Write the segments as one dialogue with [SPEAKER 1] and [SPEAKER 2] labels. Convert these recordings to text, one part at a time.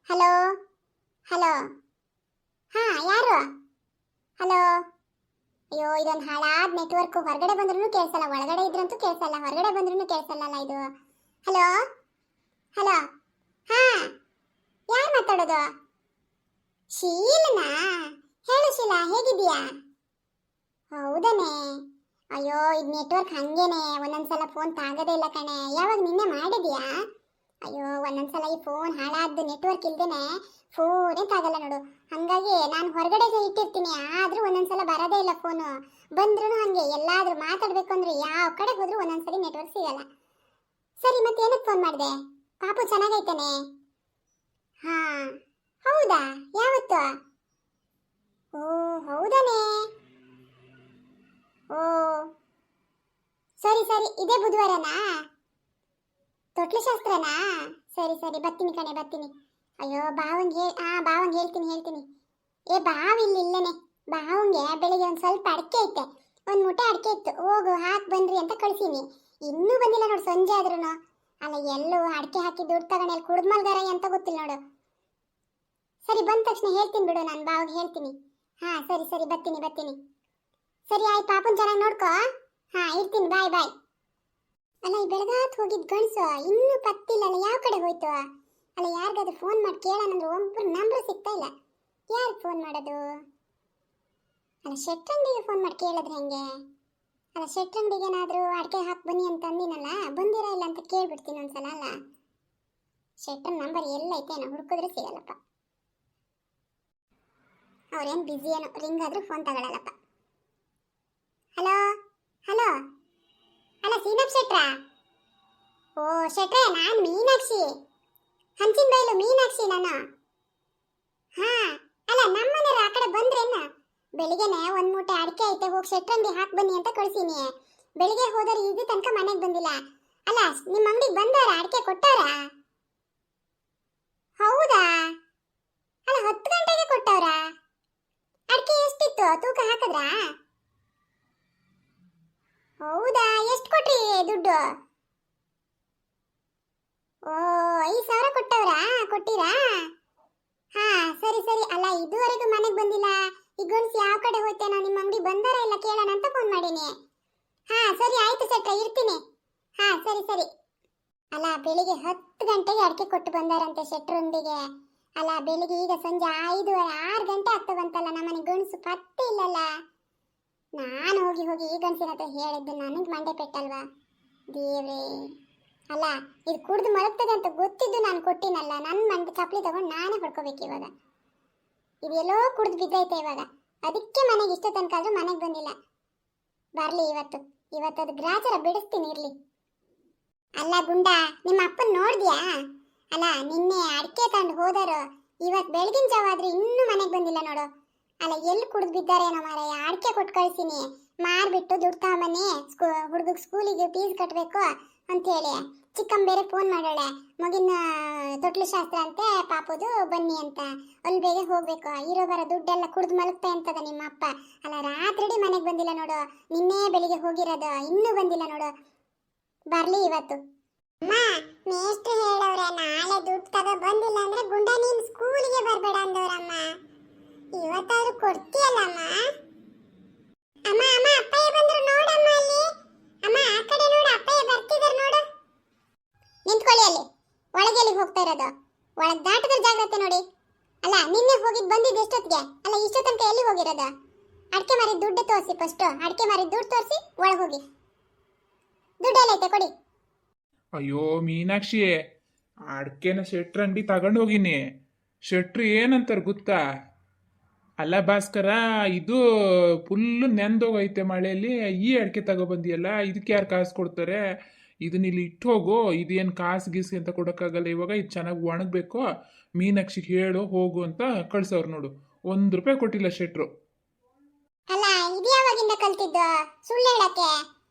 [SPEAKER 1] Hello hello. ಹಾ, ಯಾರು? Hello. ಅಯ್ಯೋ, ಇದೊಂದು ಹಾಳಾದ ನೆಟ್ವರ್ಕ್. ಹೊರಗಡೆ ಬಂದ್ರೂ ಕೇಳಿಸಲ್ಲ, ಒಳಗಡೆ ಇದ್ರಂತೂ ಕೇಳಿಸಲ್ಲ, ಹೊರಗಡೆ ಬಂದ್ರೂ ಕೇಳಿಸಲ್ಲ ಇದು. Hello hello. ಹಾ, ಯಾರು ಮಾತಾಡೋದು? ಶೀಲನಾ? ಹೇಳು ಶೀಲಾ, ಹೇಗಿದೀಯಾ? ಹೌದನೇ? ಅಯ್ಯೋ, ಇದು ನೆಟ್ವರ್ಕ್ ಹಂಗೇನೆ, ಒಂದೊಂದ್ಸಲ ಫೋನ್ ತಾಗದೇ ಇಲ್ಲ ಕಣೆ. ಯಾವಾಗ ನಿನ್ನೆ ಮಾಡಿದ್ಯಾ? ಅಯ್ಯೋ, ಒಂದೊಂದ್ಸಲ ಈ ಫೋನ್ ಹಾಳಾದ್ದು ನೆಟ್ವರ್ಕ್ ಇಲ್ದೇನೆ ಫೋನೇ ತಾಗಲ್ಲ ನೋಡು. ಹಂಗಾಗಿ ನಾನು ಹೊರಗಡೆ ಇಟ್ಟಿರ್ತೀನಿ, ಆದ್ರೂ ಒಂದೊಂದ್ಸಲ ಬರೋದೇ ಇಲ್ಲ ಫೋನು. ಬಂದ್ರೂ ಹಂಗೆ ಎಲ್ಲಾದ್ರೂ ಮಾತಾಡ್ಬೇಕು ಅಂದ್ರೆ ಯಾವ ಕಡೆ ಹೋದ್ರೂ ಒಂದೊಂದ್ಸಲಿ ನೆಟ್ವರ್ಕ್ ಸಿಗಲ್ಲ. ಸರಿ, ಮತ್ತೆ ಏನಕ್ಕೆ ಫೋನ್ ಮಾಡಿದೆ? ಪಾಪು ಚೆನ್ನಾಗೈತಾನೆ? ಹಾ. ಹೌದಾ? ಯಾವತ್ತು? ಓ, ಹೌದಾನೇ? ಓ, ಸರಿ ಸರಿ, ಇದೇ ಬುಧವಾರನಾ? ತೊಟ್ಲು ಶಾಸ್ತ್ರನಾ? ಸರಿ ಸರಿ, ಬರ್ತೀನಿ ಕಣೆ, ಬರ್ತೀನಿ. ಅಯ್ಯೋ, ಬಾವಂಗೆ ಹೇಳ್ತೀನಿ. ಏ, ಬಾವಿಲ್ಲ ಇಲ್ಲೇನೆ. ಬಾವಂಗೆ ಬೆಳಿಗ್ಗೆ ಒಂದು ಸ್ವಲ್ಪ ಅಡಿಕೆ ಐತೆ, ಒಂದು ಮುಟೆ ಅಡಿಕೆ ಇತ್ತು, ಹೋಗು ಹಾಕ್ ಬನ್ರಿ ಅಂತ ಕಳ್ಸೀನಿ. ಇನ್ನೂ ಬಂದಿಲ್ಲ ನೋಡು, ಸಂಜೆ ಆದ್ರೂ. ಅಲ್ಲ, ಎಲ್ಲೂ ಅಡಿಕೆ ಹಾಕಿ ದುಡ್ಡು ತಗೊಂಡು ಎಲ್ಲಿ ಕುಡ್ದು ಮಲ್ಗಾರ ಅಂತ ಗೊತ್ತಿಲ್ಲ ನೋಡು. ಸರಿ, ಬಂದ ತಕ್ಷಣ ಹೇಳ್ತೀನಿ ಬಿಡು, ನಾನು ಬಾವಿಗೆ ಹೇಳ್ತೀನಿ. ಹಾ, ಸರಿ ಸರಿ, ಬರ್ತೀನಿ. ಸರಿ ಆಯ್ತು, ಪಾಪನ್ ಚೆನ್ನಾಗಿ ನೋಡ್ಕೋ. ಹಾ, ಇರ್ತೀನಿ, ಬಾಯ್ ಬಾಯ್. ಅಲ್ಲ, ಈ ಬೆಳಗಾತ್ ಹೋಗಿದ್ ಗಂಡ್ಸು ಇನ್ನೂ ಪತ್ತಿಲ್ಲಲ್ಲ, ಯಾವ ಕಡೆ ಹೋಯ್ತು? ಅಲ್ಲ, ಯಾರಿಗಾದ್ರೂ ಫೋನ್ ಮಾಡಿ ಕೇಳೋಣಂದ್ರೆ ಒಬ್ಬರು ನಂಬರ್ ಸಿಗ್ತಾ ಇಲ್ಲ. ಯಾರು ಫೋನ್ ಮಾಡೋದು? ಅಲ್ಲ, ಶೆಟ್ಟಂಗಡಿಗೆ ಫೋನ್ ಮಾಡಿ ಕೇಳಿದ್ರೆ ಹೆಂಗೆ? ಅಲ್ಲ, ಶೆಟ್ಟಂಗಡಿಗೇನಾದ್ರೂ ಅಡಿಕೆ ಹಾಕಿ ಬನ್ನಿ ಅಂತ ಅಂದಿನಲ್ಲ, ಬಂದಿರ ಇಲ್ಲ ಅಂತ ಕೇಳ್ಬಿಡ್ತೀನಿ ಒಂದ್ಸಲ. ಅಲ್ಲ, ಶೆಟ್ಟನ್ ನಂಬರ್ ಎಲ್ಲೈತೆ ಏನೋ ಹುಡುಕಿದ್ರೆ ಸಿಗಲ್ಲಪ್ಪ. ಅವ್ರೇನು ಬ್ಯುಸಿ ಏನೋ, ರಿಂಗ್ ಆದ್ರೂ ಫೋನ್ ತಗೊಳ್ಳಲ್ಲಪ್ಪ. Hello hello. ಅಲ್ಲ, ಸೀನಪ್ ಶೆಟ್ರಾ? ಓ ಶೆಟ್ರೆ, ನಾನು ಮೀನಾಕ್ಷಿ, ಹಂಚಿನ ಬೈಲು ಮೀನಾಕ್ಷಿ ನಾನು. ಹಾ, ಅಲ್ಲ, ನಮ್ಮನೆಯವ್ರು ಆ ಕಡೆ ಬಂದ್ರೇನ? ಬೆಳಿಗ್ಗೆನೆ ಒಂದ್ ಮೂಟೆ ಅಡಿಕೆ ಐತೆ, ಹೋಗಿ ಶೆಟ್ರಂಗಡಿ ಹಾಕ್ ಬನ್ನಿ ಅಂತ ಕಳ್ಸೀನಿ. ಬೆಳಿಗ್ಗೆ ಹೋದವ್ರು ಇದು ತನಕ ಮನೆಗೆ ಬಂದಿಲ್ಲ. ಅಲ್ಲ, ನಿಮ್ಮ ಅಂಗಡಿಗೆ ಬಂದವ್ರ? ಅಡಿಕೆ ಕೊಟ್ಟವ್ರ? ಹೌದಾ? ಅಲ್ಲ, 10 ಗಂಟೆಗೆ ಕೊಟ್ಟವ್ರ? ಅಡಿಕೆ ಎಷ್ಟಿತ್ತು? ತೂಕ ಹಾಕಿದ್ರಾ? ಹೌದಾ? ಎಷ್ಟು ಕೊಟ್ರಿ ದುಡ್ಡು? ಓ, 5,000 ಕೊಟ್ಟವ್ರಾ? ಕೊಟ್ಟಿರಾ? ಹಾ, ಸರಿ ಸರಿ. ಅಲ್ಲ, ಇದುವರೆಗೂ ಮನೆಗೆ ಬಂದಿಲ್ಲ. ಈ ಗಂಡ್ಸ್ ಯಾವ ಕಡೆ ಹೋಯ್ತೇನೋ, ನಿಮ್ಮ ಅಂಗಡಿ ಬಂದಾರ ಇಲ್ಲ ಕೇಳೋಣ ಅಂತ ಫೋನ್ ಮಾಡೀನಿ. ಹಾ, ಸರಿ ಆಯ್ತು ಸೆಟ್ರ, ಇರ್ತೀನಿ. ಹಾ, ಸರಿ ಸರಿ. ಅಲ್ಲ, ಬೆಳಿಗ್ಗೆ 10 ಗಂಟೆಗೆ ಅಡಿಕೆ ಕೊಟ್ಟು ಬಂದಾರಂತೆ ಶೆಟ್ರೊಂದಿಗೆ. ಅಲ್ಲ, ಬೆಳಿಗ್ಗೆ ಈಗ ಸಂಜೆ 5:30 6 ಗಂಟೆ ಆಗ್ತಾ ಬಂತಲ್ಲ, ನಮ್ಮನೆ ಗಂಡ್ಸು ಪತ್ತೆ ಇಲ್ಲಲ್ಲ. ನಾನು ಹೋಗಿ ಈ ಗಂಡ್ಸಿನ ಹತ್ರ ಹೇಳಿದ್ದು ನನಗೆ ಮಂಡೆ ಪೆಟ್ಟಲ್ವಾ ದೇವ್ರೇ. ಅಲ್ಲ, ಇದು ಕುಡ್ದು ಮಲಗ್ತದೆ ಅಂತ ಗೊತ್ತಿದ್ದು ನಾನು ಕೊಟ್ಟಿನಲ್ಲ, ನನ್ನ ಮಂಡೆ ಚಪ್ಪಲಿ ತಗೊಂಡು ನಾನೇ ಹೊಡ್ಕೋಬೇಕು ಇವಾಗ. ಇದೆಲ್ಲೋ ಕುಡ್ದು ಬಿದ್ದೈತೆ ಇವಾಗ, ಅದಕ್ಕೆ ಮನೆಗೆ ಇಷ್ಟ ತನಕ ಆದ್ರೂ ಮನೆಗೆ ಬಂದಿಲ್ಲ. ಬರ್ಲಿ ಇವತ್ತದು ಗ್ರಾಚಾರ ಬಿಡಿಸ್ತೀನಿ, ಇರ್ಲಿ. ಅಲ್ಲ ಗುಂಡ, ನಿಮ್ಮ ಅಪ್ಪನ್ ನೋಡ್ದ್ಯಾ? ಅಲ್ಲ, ನಿನ್ನೆ ಅಡಿಕೆ ತಗೊಂಡು ಹೋದರು, ಇವತ್ತು ಬೆಳಗಿನ ಜಾವ ಆದ್ರೆ ಇನ್ನೂ ಮನೆಗೆ ಬಂದಿಲ್ಲ ನೋಡು. ಅಲ್ಲ, ಎಲ್ಲಿ ಕುಡ್ದು ಬಿದ್ದಾರೇನೋ ಮಾರಾಯ. ಅಡಿಕೆ ಕೊಟ್ಟು ಕಳ್ಸೀನಿ, ಮಾರ್ಬಿಟ್ಟು ದುಡ್ಡು ತಗೊಂಬನ್ನಿ, ಹುಡುಗ ಸ್ಕೂಲಿಗೆ ಫೀಸ್ ಕಟ್ಟಬೇಕು ಅಂತೇಳಿ. ಚಿಕ್ಕಮ್ಮ ಬೇರೆ ಫೋನ್ ಮಾಡೋಳೆ, ಮಗಿನ ತೊಟ್ಲು ಶಾಸ್ತ್ರ ಅಂತೆ ಪಾಪದು, ಬನ್ನಿ ಅಂತ. ಅಲ್ಲಿ ಬೇಗ ಹೋಗ್ಬೇಕು, ಇರೋ ಬರೋ ದುಡ್ಡೆಲ್ಲ ಕುಡ್ದು ಮಲಗ್ತಾ ಅಂತದ ನಿಮ್ಮ ಅಪ್ಪ. ಅಲ್ಲ, ರಾತ್ರಿ ಮನೆಗೆ ಬಂದಿಲ್ಲ ನೋಡು, ನಿನ್ನೆ ಬೆಳಿಗ್ಗೆ ಹೋಗಿರೋದು, ಇನ್ನೂ ಬಂದಿಲ್ಲ ನೋಡು. ಬರ್ಲಿ ಇವತ್ತು. ಅಮ್ಮ, ಮೇಷ್ಟ್ರು ಹೇಳವ್ರೆ ನಾಳೆ ದುಡ್ಡು ತಗೋ ಬಂದಿಲ್ಲ ಅಂದ್ರೆ ಗುಂಡ ನೀನ್ ಸ್ಕೂಲಿಗೆ ಬರ್ಬೇಡ ಅಂದವ್ರಮ್ಮ. ಇವತ್ತಾದ್ರೂ ಕೊಡ್ತೀಯಲ್ಲಮ್ಮ? ಅಮ್ಮ ಅಮ್ಮ, ಅಪ್ಪಯ್ಯ ಬಂದ್ರು ನೋಡಮ್ಮ ಅಲ್ಲಿ. ಅಮ್ಮ, ಆ ಕಡೆ ನೋಡು, ಅಪ್ಪಯ್ಯ ಬರ್ತಿದಾರೆ ನೋಡು. ನಿಂತ್ಕೊಳ್ಳಿ ಅಲ್ಲಿ. ಒಳಗೆ ಎಲ್ಲಿಗೆ ಹೋಗ್ತಾ ಇರೋದು? ಒಳಗೆ ದಾಟದ ಜಾಗ್ರತೆ ನೋಡಿ. ಅಲ್ಲ, ನಿನ್ನೆ ಹೋಗಿದ್ ಬಂದಿದ್ದು ಎಷ್ಟೊತ್ತಿಗೆ? ಅಲ್ಲ, ಇಷ್ಟೋ ತನಕ ಎಲ್ಲಿ ಹೋಗಿರೋದು? ಅಡಿಕೆ ಮಾರಿ ದುಡ್ಡು ತೋರಿಸಿ ಫಸ್ಟ್. ಅಡಿಕೆ ಮಾರಿ ದುಡ್ಡು ತೋರಿಸಿ ಒಳಗೆ ಹೋಗಿ. ದುಡ್ಡು ಎಲ್ಲೈತೆ ಕೊಡಿ.
[SPEAKER 2] ಅಯ್ಯೋ ಮೀನಾಕ್ಷಿ, ಅಡ್ಕೆನ ಶೆಟ್ರ ಅಂಗಡಿ ತಗೊಂಡು ಹೋಗಿನಿ. ಶೆಟ್ರು ಏನಂತಾರೆ ಗೊತ್ತಾ? ಅಲ್ಲ ಭಾಸ್ಕರ, ಇದು ಫುಲ್ಲು ನೆಂದೋಗೈತೆ ಮಳೆಯಲ್ಲಿ, ಈ ಅಡಿಕೆ ತಗೊಬಂದಿಯಲ್ಲ, ಇದಕ್ಕೆ ಯಾರು ಕಾಸು ಕೊಡ್ತಾರೆ? ಇದನ್ನ ಇಲ್ಲಿ ಇಟ್ಟು ಹೋಗು, ಇದೇನು ಕಾಸು ಗೀಸು ಅಂತ ಕೊಡೋಕ್ಕಾಗಲ್ಲ ಇವಾಗ, ಇದು ಚೆನ್ನಾಗಿ ಒಣಗಬೇಕು, ಮೀನಾಕ್ಷಿಗೆ ಹೇಳು ಹೋಗು ಅಂತ ಕಳ್ಸವ್ರು ನೋಡು. 1 ರೂಪಾಯಿ ಕೊಟ್ಟಿಲ್ಲ ಶೆಟ್ರು.
[SPEAKER 1] ಅಲ್ಲ, ಇದು ಯಾವಾಗಿಂದ ಕಲ್ತಿದ್ದು ಸುಳ್ಳು ಹೇಳಕ್ಕೆ?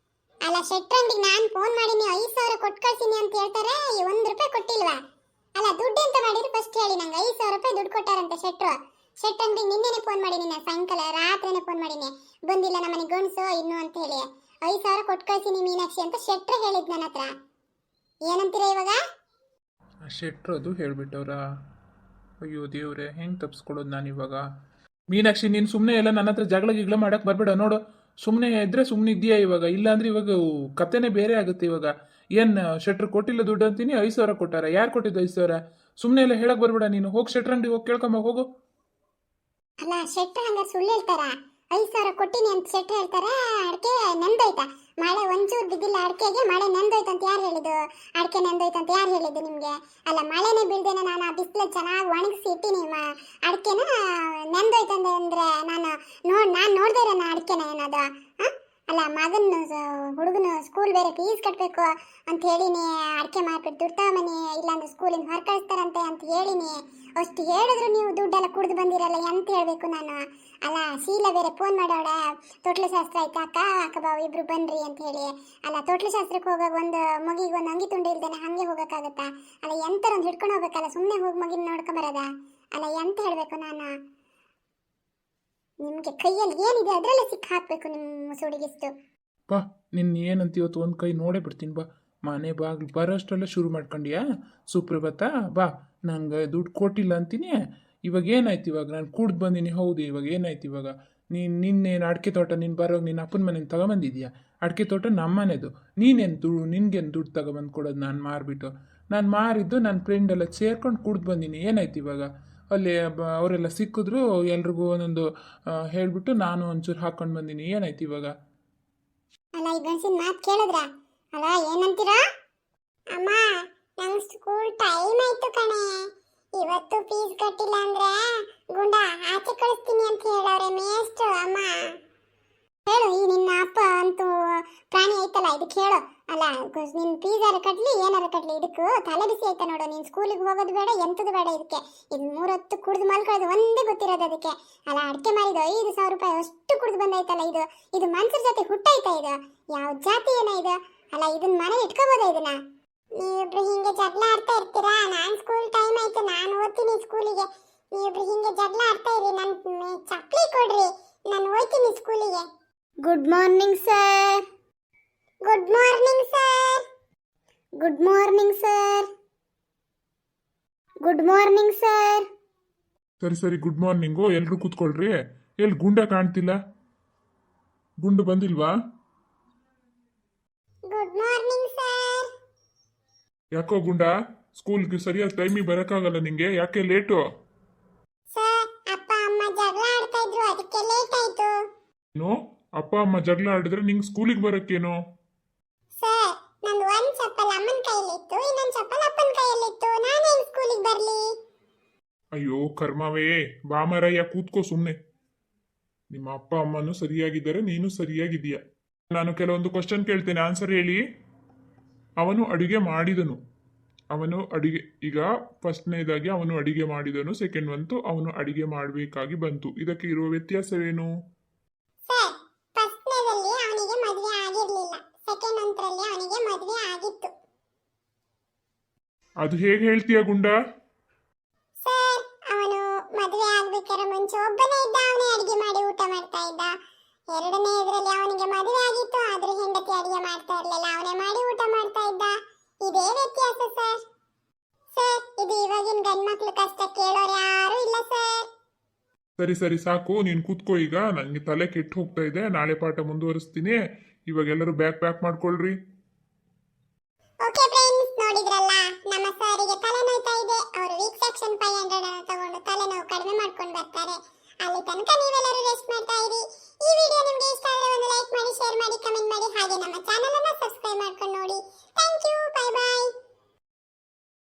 [SPEAKER 1] ಅಲ್ಲ, ಶೆಟ್ರಂಗಡಿಗೆ ನಾನು ಫೋನ್ ಮಾಡೀನಿ, 5,000 ಕೊಟ್ಟು ಕಳ್ಸೀನಿ ಅಂತ ಹೇಳ್ತಾರೆ, 1 ರೂಪಾಯಿ ಕೊಟ್ಟಿಲ್ವಾ? ಅಲ್ಲ, ದುಡ್ಡು ಎಂತ ಮಾಡಿದ್ರು ಫಸ್ಟ್ ಹೇಳಿ ನಂಗೆ. 5,000 ರೂಪಾಯಿ ದುಡ್ಡು ಕೊಟ್ಟಾರಂತೆ ಶೆಟ್ರು. ಶೆಟ್ರಂಗಡಿಗೆ ನಿನ್ನೆನೆ ಫೋನ್ ಮಾಡೀನಿ, ನಾನು ಸಾಯಂಕಾಲ ರಾತ್ರಿನೇ ಫೋನ್ ಮಾಡೀನಿ, ಬಂದಿಲ್ಲ ನಮ್ಮನೆ ಗಂಡ್ಸು ಇನ್ನು ಅಂತ ಹೇಳಿ. 5,000 ಕೊಟ್ಟು ಕಳ್ಸೀನಿ ಮೀನಾಕ್ಷಿ ಅಂತ ಶೆಟ್ರು ಹೇಳಿದ್ ನನ್ನ ಹತ್ರ. ಏನಂತೀರ ಇವಾಗ?
[SPEAKER 2] ಶೆಟ್ರು ಅದು ಹೇಳ್ಬಿಟ್ಟವ್ರಾ? ಅಯ್ಯೋ ದೇವ್ರೆ, ಹೆಂಗೆ ತಪ್ಪಿಸ್ಕೊಡೋದು ನಾನು ಇವಾಗ? ಮೀನಾಕ್ಷಿ, ನೀನು ಸುಮ್ಮನೆ ಎಲ್ಲ ನನ್ನ ಹತ್ರ ಜಗಳ ಗಿಗಳ ಮಾಡಕ್ಕೆ ಬರಬೇಡ ನೋಡು. ಸುಮ್ಮನೆ ಇದ್ರೆ ಸುಮ್ಮನೆ ಇದೆಯಾ ಇವಾಗ? ಇಲ್ಲಾಂದ್ರೆ ಇವಾಗ ಕತೆನೇ ಬೇರೆ ಆಗುತ್ತೆ ಇವಾಗ. ಏನು ಶೆಟ್ರ್ ಕೊಟ್ಟಿಲ್ಲ ದುಡ್ಡು ಅಂತೀನಿ, 5,000 ಕೊಟ್ಟಾರ. ಯಾರು ಕೊಟ್ಟಿದ್ದು 5,000? ಸುಮ್ಮನೆ ಎಲ್ಲ ಹೇಳಕ್ ಬರಬೇಡ ನೀನು. ಹೋಗಿ ಶೆಟ್ರ್ ಅಂಗಡಿ ಹೋಗಿ ಕೇಳ್ಕೊಂಬ ಹೋಗು.
[SPEAKER 1] ಅಲ್ಲ ಶೆಟ್ರ್ ಹಂಗ ಸುಳ್ಳು ಹೇಳ್ತಾರ? 5,000 ಕೊಟ್ಟಿನಿ ಅಂತ ಶೆಟ್ರ್ ಹೇಳ್ತಾರ. ಅಡಿಕೆ ನೆಂದೋಯ್ತಾ? ಮಳೆ ಒಂಚೂರು ಬಿದ್ದಿಲ್ಲ ಅಡಿಕೆಗೆ, ಮಳೆ ನೆಂದೋಯ್ತು ಅಂತ ಯಾರು ಹೇಳಿದ್ದು? ಅಡಿಕೆ ನೆಂದೋಯ್ತು ಅಂತ ಯಾರು ಹೇಳಿದ್ದು ನಿಮಗೆ? ಅಲ್ಲ ಮಳೆನೇ ಬೀಳ್ದೇನೆ ನಾನು ಆ ಬಿಸಿಲು ಚೆನ್ನಾಗಿ ಒಣಗಿಸಿ ಇಟ್ಟಿನಿ ಅಡಿಕೆನ. ನೆಂದೋಯ್ತು ಅಂದ್ರೆ ನಾನು ನೋಡ್ದೆ ಇರೋಣ ಅಡಿಕೆನ ಏನದು? ಅಲ್ಲ ಮಗನ ಹುಡುಗನ ಸ್ಕೂಲ್ ಬೇರೆ ಫೀಸ್ ಕಟ್ಟಬೇಕು ಅಂತ ಹೇಳಿನಿ, ಅಡಿಕೆ ಮಾರ್ಬಿಟ್ಟು ದುಡ್ಡು ತಗೊಂಬನಿ, ಇಲ್ಲಾಂದ್ರೆ ಸ್ಕೂಲಿಂದ ಹೊರ ಕಳಿಸ್ತಾರಂತೆ ಅಂತ ಹೇಳಿನಿ. ಅಷ್ಟು ಹೇಳಿದ್ರು ನೀವು ದುಡ್ಡೆಲ್ಲ ಕುಡ್ದು ಬಂದಿರಲ್ಲ, ಎಂತ ಹೇಳ್ಬೇಕು ನಾನು? ಅಲ್ಲ ಶೀಲ ಬೇರೆ ಫೋನ್ ಮಾಡೋಳ, ತೊಟ್ಲು ಶಾಸ್ತ್ರ ಆಯ್ತಾ ಅಕ್ಕ ಅಕ್ಕ ಬಾವು ಇಬ್ರು ಬನ್ರಿ ಅಂತ ಹೇಳಿ. ಅಲ್ಲ ತೊಟ್ಲು ಶಾಸ್ತ್ರಕ್ಕೆ ಹೋಗಾಗ ಒಂದು ಮಗಿಗೆ ಒಂದು ಅಂಗಿ ತುಂಡು ಇಲ್ದೇನೆ ಹಂಗೆ ಹೋಗೋಕ್ಕಾಗತ್ತಾ? ಅಲ್ಲ ಎಂತರ ಒಂದು ಹಿಡ್ಕೊಂಡು ಹೋಗ್ಬೇಕಲ್ಲ, ಸುಮ್ಮನೆ ಹೋಗಿ ಮಗಿನ ನೋಡ್ಕೊಂಬರದ? ಅಲ್ಲ ಎಂತ ಹೇಳ್ಬೇಕು ನಾನು? ನಿಮಗೆ ಕೈಯಲ್ಲಿ ಏನಿದೆ ಅದರಲ್ಲೇ ಸಿಕ್ಕ ಹಾಕ್ಬೇಕು ನಿಮ್ಮ ಸುಡಿಗಿಷ್ಟು.
[SPEAKER 2] ಬಾ, ನಿನ್ನ ಏನಂತ ಇವತ್ತು ಒಂದು ಕೈ ನೋಡೇ ಬಿಡ್ತೀನಿ. ಬಾ, ಮನೆ ಬಾಗಿಲು ಬರೋಷ್ಟೆಲ್ಲ ಶುರು ಮಾಡ್ಕೊಂಡಿಯಾ? ಸುಪ್ರಭಾತ, ಬಾ. ನಂಗೆ ದುಡ್ಡು ಕೊಟ್ಟಿಲ್ಲ ಅಂತೀನಿ. ಇವಾಗ ಏನಾಯ್ತು? ಇವಾಗ ನಾನು ಕೂಡ್ದು ಬಂದೀನಿ, ಹೌದು. ಇವಾಗ ಏನಾಯ್ತು ಇವಾಗ? ನಿನ್ನೇನು ಅಡಿಕೆ ತೋಟ ನೀನು ಬರೋವಾಗ ನಿನ್ನ ಅಪ್ಪನ ಮನೇನ ತಗೊಂಬಂದಿದ್ಯಾ? ಅಡಿಕೆ ತೋಟ ನಮ್ಮ ಮನೆದು. ನಿನ್ಗೇನು ದುಡ್ಡು ತಗೊಬಂದು ಕೊಡೋದು? ನಾನು ಮಾರಿಬಿಟ್ಟು, ನಾನು ಮಾರಿದ್ದು ನನ್ನ ಫ್ರೆಂಡೆಲ್ಲ ಸೇರ್ಕೊಂಡು ಕೂಡ್ದು ಬಂದೀನಿ. ಏನಾಯ್ತು ಇವಾಗ? ಅಲ್ಲಿ ಅವರೆಲ್ಲ ಸಿಕ್ಕಿದ್ರು, ಎಲ್ರಿಗೂ ಒಂದೊಂದು ಹೇಳಿಬಿಟ್ಟು ನಾನು ಒಂಚೂರು ಹಾಕ್ಕೊಂಡು ಬಂದೀನಿ. ಏನಾಯ್ತು ಇವಾಗ?
[SPEAKER 1] ಅಲ್ಲ ಈ ಗಂಡಸಿನ ಮಾತು ಕೇಳಿದ್ರ? ಅಲ್ಲ ಏನಂತೀರಾ? ಅಮ್ಮ ನಂಗೆ ಸ್ಕೂಲ್ ಟೈಮ್ ಆಯ್ತು ಕಣೆ, ಇವತ್ತು ಫೀಸ್ ಕಟ್ಟಿಲ್ಲ ಅಂದ್ರೆ ಗುಂಡ ಆಚೆ ಕಳಿಸ್ತೀನಿ ಅಂತ ಹೇಳವ್ರೆ ಮೇಷ್ಟ್ರು. ಅಮ್ಮ ಹೇಳು, ಈ ನಿನ್ನ ಅಪ್ಪ ಅಂತೂ ಪ್ರಾಣಿ ಐತಲ್ಲ, ಇದಕ್ಕೆ ಹೇಳು. ಅಲ್ಲ ನಿನ್ನ ಫೀಸ್ ಯಾರು ಕಟ್ಲಿ ಏನಾರು ಕಟ್ಲಿ, ಇದಕ್ಕೂ ತಲೆ ಬಿಸಿ ಆಯ್ತಾ ನೋಡು. ನೀನು ಸ್ಕೂಲಿಗೆ ಹೋಗೋದು ಬೇಡ, ಎಂಥದ್ದು ಬೇಡ. ಇದಕ್ಕೆ ಇದು 3 ಹೊತ್ತು ಕುಡ್ದು ಮಲ್ಕೊಳ್ಳೋದು ಒಂದೇ ಗೊತ್ತಿರೋದು ಅದಕ್ಕೆ. ಅಲ್ಲ ಅಡಿಕೆ ಮಾರಿದ 5,000 ರೂಪಾಯಿ ಅಷ್ಟು ಕುಡ್ದು ಬಂದೈತಲ್ಲ, ಇದು ಮನ್ಸರ ಜೊತೆ ಹುಟ್ಟಾಯ್ತಾ? ಇದು ಯಾವ ಜಾತಿ ಏನೋ ಇದು? ಅಲ್ಲ ಇದನ್ನ ಮನೆ ಇಟ್ಕೋಬೋದಾ ಇದನ್ನ? ನೀವಿಬ್ರು ಹಿಂಗೆ ಜಗಳ ಆಡ್ತಾ ಇರ್ತೀರಾ? ನಾನು ಸ್ಕೂಲ್ ಟೈಮ್ ಆಯ್ತು, ನಾನು ಓದ್ತೀನಿ ಸ್ಕೂಲಿಗೆ. ನೀವಿಬ್ರು ಹಿಂಗೆ ಜಗಳ ಆಡ್ತಾ ಇರಿ, ನನ್ನ ಚಪ್ಪಲಿ ಕೊಡ್ರಿ, ನಾನು ಹೋಗ್ತೀನಿ ಸ್ಕೂಲಿಗೆ. Good morning sir. Good morning sir. Good morning sir. Good morning sir.
[SPEAKER 2] ಸರಿ ಗುಡ್ ಮಾರ್ನಿಂಗು. ಎಲ್ಲರೂ ಕೂತ್ಕೊಳ್ರಿ. ಎಲ್ಲಿ ಗುಂಡ ಕಾಣ್ತಿಲ್ಲ? ಗುಂಡು ಬಂದಿಲ್ವಾ?
[SPEAKER 1] Good morning sir.
[SPEAKER 2] ಯಾಕೋ ಗುಂಡ, ಸ್ಕೂಲ್ಗೆ ಸರಿಯಾದ ಟೈಮಿಗೆ ಬರೋಕ್ಕಾಗಲ್ಲ ನಿಂಗೆ? ಯಾಕೆ ಲೇಟು?
[SPEAKER 1] ಸರ್ ಅಪ್ಪ ಅಮ್ಮ ಜಗಳ ಆಡ್ತಾ ಇದ್ರು, ಅದಕ್ಕೆ ಲೇಟ್ ಆಯ್ತು.
[SPEAKER 2] ಏನು? ಅಪ್ಪ ಅಮ್ಮ ಜಗಳ ಆಡಿದ್ರೆ ನಿಂಗೆ ಸ್ಕೂಲಿಗೆ ಬರೋಕ್ಕೇನು?
[SPEAKER 1] ಸರ್ ನಂದು ಒಂದು ಚಪ್ಪಲ್ ಅಮ್ಮನ ಕೈಯಲ್ಲಿತ್ತು, ಇನ್ನೊಂದು ಚಪ್ಪಲ್ ಅಪ್ಪನ ಕೈಯಲ್ಲಿತ್ತು, ನಾನೇನು ಸ್ಕೂಲಿಗೆ ಬರಲಿ?
[SPEAKER 2] ಅಯ್ಯೋ ಕರ್ಮವೇ, ಬಾಮರಯ್ಯ ಕೂತ್ಕೋ ಸುಮ್ಮನೆ. ನಿಮ್ಮ ಅಪ್ಪ ಅಮ್ಮನೂ ಸರಿಯಾಗಿದ್ದಾರೆ, ನೀನು ಸರಿಯಾಗಿದ್ದೀಯ. ನಾನು ಕೆಲವೊಂದು ಕ್ವಶನ್ ಕೇಳ್ತೇನೆ, ಆನ್ಸರ್ ಹೇಳಿ. ಅವನು ಅಡುಗೆ ಮಾಡಿದನು. ಈಗ ಫಸ್ಟ್ನೇದಾಗಿ ಅವನು ಅಡಿಗೆ ಮಾಡಿದನು, ಸೆಕೆಂಡ್ ಬಂತು ಅವನು ಅಡಿಗೆ ಮಾಡಬೇಕಾಗಿ ಬಂತು. ಇದಕ್ಕೆ ಇರುವ ವ್ಯತ್ಯಾಸವೇನು?
[SPEAKER 1] ಸರ್ ಫಸ್ಟ್ನೇದಲ್ಲಿ ಅವನಿಗೆ ಮದುವೆ ಆಗಿರಲಿಲ್ಲ, ಸೆಕೆಂಡ್ ಅಂತರಲ್ಲಿ ಅವನಿಗೆ ಮದುವೆ ಆಗಿತ್ತು.
[SPEAKER 2] ಅದು ಹೇಗೆ ಹೇಳ್ತೀಯ ಗುಂಡ?
[SPEAKER 1] ಸರ್ ಅವನು ಮದುವೆ ಆಗ್ಬೇಕಾದ್ರೆ ಮುಂಚೆ ಒಬ್ಬನೇ ಇದ್ದ, ಅವನೇ ಅಡಿಗೆ ಮಾಡಿ ಊಟ ಮಾಡ್ತಾ ಇದ್ದ. ಎರಡನೇ ಇದರಲ್ಲಿ ಅವನಿಗೆ ಮದುವೆ ಆಗಿತ್ತು, ಆದ್ರೆ ಹೆಂಡತಿ ಅಡಿಗೆ ಮಾಡ್ತಾ ಇರಲಿಲ್ಲ, ಅವನೇ ಮಾಡಿ ಊಟ ಮಾಡ್ತಾ ಇದ್ದ. ಇದೇ ವ್ಯತ್ಯಾಸ ಸರ್. ಸರ್ ಇದು ಇವಾಗಿನ ಗಂಡ್ಮಕ್ಳು ಕಷ್ಟ ಕೇಳೋರು ಯಾರು ಇಲ್ಲ ಸರ್.
[SPEAKER 2] ಸರಿ ಸಾಕು, ನೀನು ಕೂತ್ಕೋ. ಈಗ ನನಗೆ ತಲೆ ಕೆಟ್ಟು ಹೋಗ್ತಾ ಇದೆ, ನಾಳೆ ಪಾಠ ಮುಂದುವರಿಸ್ತೀನಿ. ಇವಾಗ ಎಲ್ಲರೂ ಬ್ಯಾಗ್ ಪ್ಯಾಕ್ ಮಾಡ್ಕೊಳ್ರಿ.
[SPEAKER 1] ಓಕೆ ಫ್ರೆಂಡ್ಸ್, ನೋಡಿದ್ರಲ್ಲ ನಮ್ಮ ಸಾರಿಗೆ ತಲೆನೋಯ್ತಾ ಇದೆ. ಅವರು ವೀಕ್ ಸೆಕ್ಷನ್ 500 ಅನ್ನು ತಗೊಂಡು ತಲೆನೋವು ಕಡಿಮೆ ಮಾಡ್ಕೊಂಡು ಬರ್ತಾರೆ. ಅಲ್ಲಿ ತನಕ ನೀವೆಲ್ಲರೂ ರೆಸ್ಟ್ ಮಾಡ್ತಾ ಇರಿ. ಈ ವಿಡಿಯೋ ನಿಮಗೆ ಇಷ್ಟ ಆದರೆ ಒಂದು ಲೈಕ್ ಮಾಡಿ, ಶೇರ್ ಮಾಡಿ, ಕಮೆಂಟ್ ಮಾಡಿ, ಹಾಗೆ ನಮ್ಮ ಚಾನಲ್ ಅನ್ನು ಸಬ್ಸ್ಕ್ರೈಬ್ ಮಾಡ್ಕೊಂಡು ನೋಡಿ. Thank you.